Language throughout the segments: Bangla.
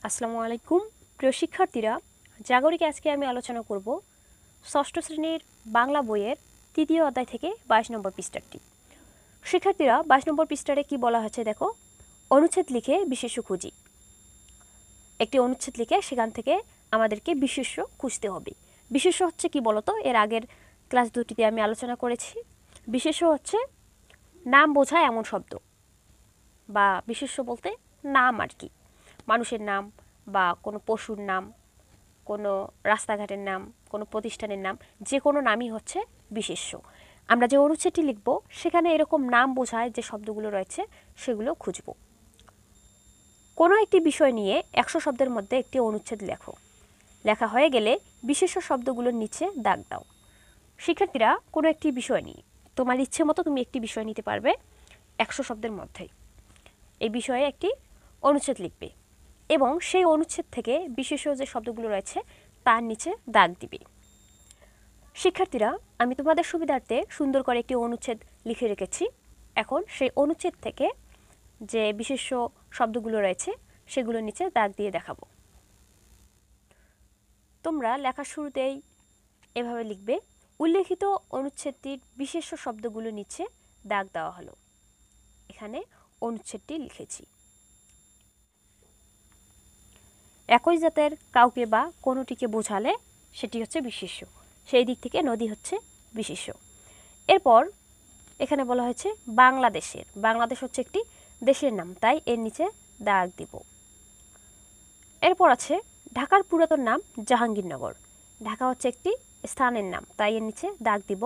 আসসালামু আলাইকুম প্রিয় শিক্ষার্থীরা, জাগরিকে আজকে আমি আলোচনা করব ষষ্ঠ শ্রেণীর বাংলা বইয়ের তৃতীয় অধ্যায় থেকে 22 নম্বর পৃষ্ঠাটি। শিক্ষার্থীরা 22 নম্বর পৃষ্ঠারে কি বলা হয়েছে দেখো, অনুচ্ছেদ লিখে বিশেষ্য খুঁজি। একটি অনুচ্ছেদ লিখে সেখান থেকে আমাদেরকে বিশেষ্য খুঁজতে হবে। বিশেষ্য হচ্ছে কি বলতো, এর আগের ক্লাস দুটিতে আমি আলোচনা করেছি। বিশেষ্য হচ্ছে নাম বোঝায় এমন শব্দ, বা বিশেষ্য বলতে নাম আর কি, মানুষের নাম বা কোনো পশুর নাম, কোনো রাস্তাঘাটের নাম, কোনো প্রতিষ্ঠানের নাম, যে কোনো নামই হচ্ছে বিশেষ্য। আমরা যে অনুচ্ছেদটি লিখব সেখানে এরকম নাম বোঝায় যে শব্দগুলো রয়েছে সেগুলো খুঁজব। কোনো একটি বিষয় নিয়ে 100 শব্দের মধ্যে একটি অনুচ্ছেদ লেখো। লেখা হয়ে গেলে বিশেষ্য শব্দগুলোর নিচে দাগ দাও। শিক্ষার্থীরা, কোনো একটি বিষয় নিয়ে তোমার ইচ্ছে মতো তুমি একটি বিষয় নিতে পারবে 100 শব্দের মধ্যেই। এই বিষয়ে একটি অনুচ্ছেদ লিখবে এবং সেই অনুচ্ছেদ থেকে বিশেষ্য যে শব্দগুলো রয়েছে তার নিচে দাগ দিবে। শিক্ষার্থীরা, আমি তোমাদের সুবিধার্থে সুন্দর করে একটি অনুচ্ছেদ লিখে রেখেছি। এখন সেই অনুচ্ছেদ থেকে যে বিশেষ্য শব্দগুলো রয়েছে সেগুলোর নিচে দাগ দিয়ে দেখাবো। তোমরা লেখার শুরুতেই এভাবে লিখবে, উল্লেখিত অনুচ্ছেদটির বিশেষ্য শব্দগুলো নিচে দাগ দেওয়া হলো। এখানে অনুচ্ছেদটি লিখেছি। একই জাতের কাউকে বা কোনোটিকে বোঝালে সেটি হচ্ছে বিশেষ্য। সেই দিক থেকে নদী হচ্ছে বিশেষ্য। এরপর এখানে বলা হয়েছে বাংলাদেশের। বাংলাদেশ হচ্ছে একটি দেশের নাম, তাই এর নিচে দাগ দিব। এরপর আছে ঢাকার পুরাতন নাম জাহাঙ্গীরনগর। ঢাকা হচ্ছে একটি স্থানের নাম, তাই এর নিচে দাগ দিব।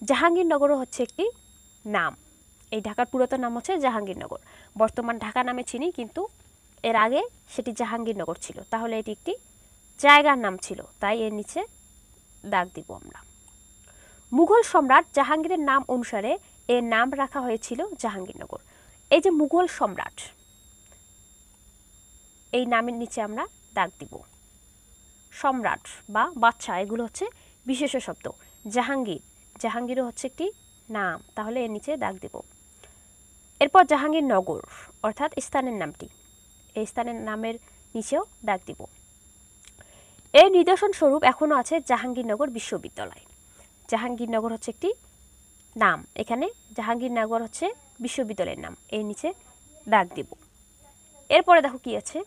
জাহাঙ্গীরনগরও হচ্ছে একটি নাম। এই ঢাকার পুরাতন নাম হচ্ছে জাহাঙ্গীরনগর। বর্তমান ঢাকা নামে চিনি, কিন্তু এর আগে সেটি জাহাঙ্গীরনগর ছিল, তাহলে এটি একটি জায়গার নাম ছিল, তাই এর নিচে দাগ দিব আমরা। মুঘল সম্রাট জাহাঙ্গীরের নাম অনুসারে এর নাম রাখা হয়েছিল জাহাঙ্গীরনগর। এই যে মুঘল সম্রাট, এই নামের নিচে আমরা দাগ দিব। সম্রাট বা বাদশাহ এগুলো হচ্ছে বিশেষ্য শব্দ। জাহাঙ্গীর, জাহাঙ্গীরও হচ্ছে একটি নাম, তাহলে এর নিচে দাগ দিব। এরপর জাহাঙ্গীরনগর অর্থাৎ স্থানের নামটি, এই স্থানের নামের নিচেও দাগ দিব। এর নিদর্শন স্বরূপ এখনও আছে জাহাঙ্গীরনগর বিশ্ববিদ্যালয়। জাহাঙ্গীরনগর হচ্ছে একটি নাম, এখানে জাহাঙ্গীরনগর হচ্ছে বিশ্ববিদ্যালয়ের নাম, এর নিচে দাগ দিব। এরপরে দেখো কি আছে,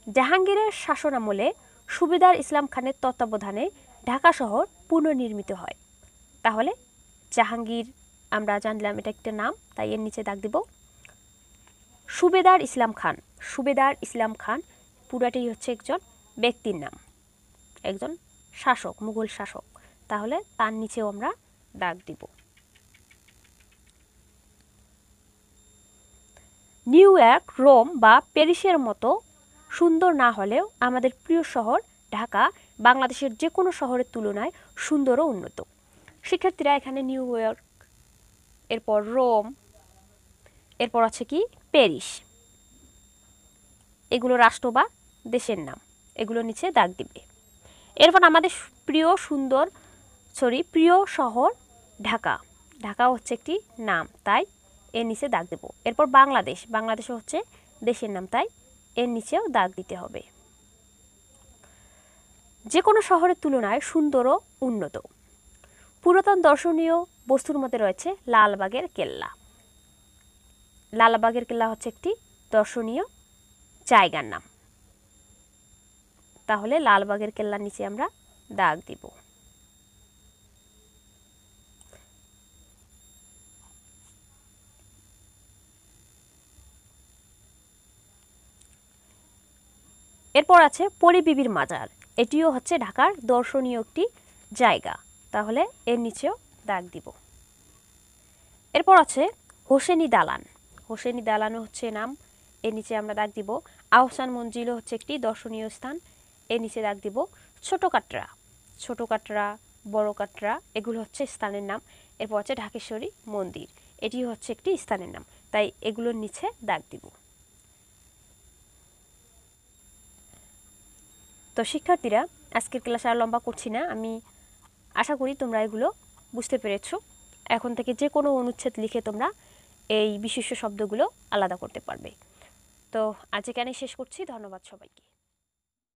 জাহাঙ্গীরের শাসনামলে সুবেদার ইসলাম খানের তত্ত্বাবধানে ঢাকা শহর পুনর্নির্মিত হয়। তাহলে জাহাঙ্গীর আমরা জানলাম এটা একটা নাম, তাই এর নিচে দাগ দিব। সুবেদার ইসলাম খান, সুবেদার ইসলাম খান পুরাটাই হচ্ছে একজন ব্যক্তির নাম, একজন শাসক, মুঘল শাসক, তাহলে তার নিচেও আমরা দাগ দিব। নিউ ইয়র্ক, রোম বা প্যারিসের মতো সুন্দর না হলেও আমাদের প্রিয় শহর ঢাকা বাংলাদেশের যে কোনো শহরের তুলনায় সুন্দর ও উন্নত। শিক্ষার্থীরা, এখানে নিউ ইয়র্ক, এরপর রোম, এরপর আছে কি প্যারিস, এগুলো রাষ্ট্র বা দেশের নাম, এগুলো নিচে দাগ দিবে। এরপর আমাদের প্রিয় শহর ঢাকা, ঢাকা হচ্ছে একটি নাম, তাই এর নিচে দাগ দেব। এরপর বাংলাদেশ, বাংলাদেশও হচ্ছে দেশের নাম, তাই এর নিচেও দাগ দিতে হবে। যে কোনো শহরের তুলনায় সুন্দর ও উন্নত। পুরাতন দর্শনীয় বস্তুর মধ্যে রয়েছে লালবাগের কেল্লা। লালবাগের কেল্লা হচ্ছে একটি দর্শনীয় জায়গার নাম, তাহলে লালবাগের কেল্লার নিচে আমরা দাগ দিব। এরপর আছে পরিবিবির মাজার, এটিও হচ্ছে ঢাকার দর্শনীয় একটি জায়গা, তাহলে এর নিচেও দাগ দিব। এরপর আছে হোসেনি দালান, হোসেনি দালানও হচ্ছে নাম, এর নিচে আমরা দাগ দিব। আহসান মঞ্জিলও হচ্ছে একটি দর্শনীয় স্থান, এর নিচে দাগ দিব। ছোট কাটরা, ছোট কাটরা, বড় কাটরা এগুলো হচ্ছে স্থানের নাম। এরপর আছে ঢাকেশ্বরী মন্দির, এটিও হচ্ছে একটি স্থানের নাম, তাই এগুলোর নিচে দাগ দিব। তো শিক্ষার্থীরা, আজকের ক্লাস আর লম্বা করছি না, আমি আশা করি তোমরা এগুলো বুঝতে পেরেছো। এখন থেকে যে কোনো অনুচ্ছেদ লিখে তোমরা এই বিশেষ্য শব্দগুলো আলাদা করতে পারবে। তো আজ এখানে শেষ করছি, ধন্যবাদ সবাইকে।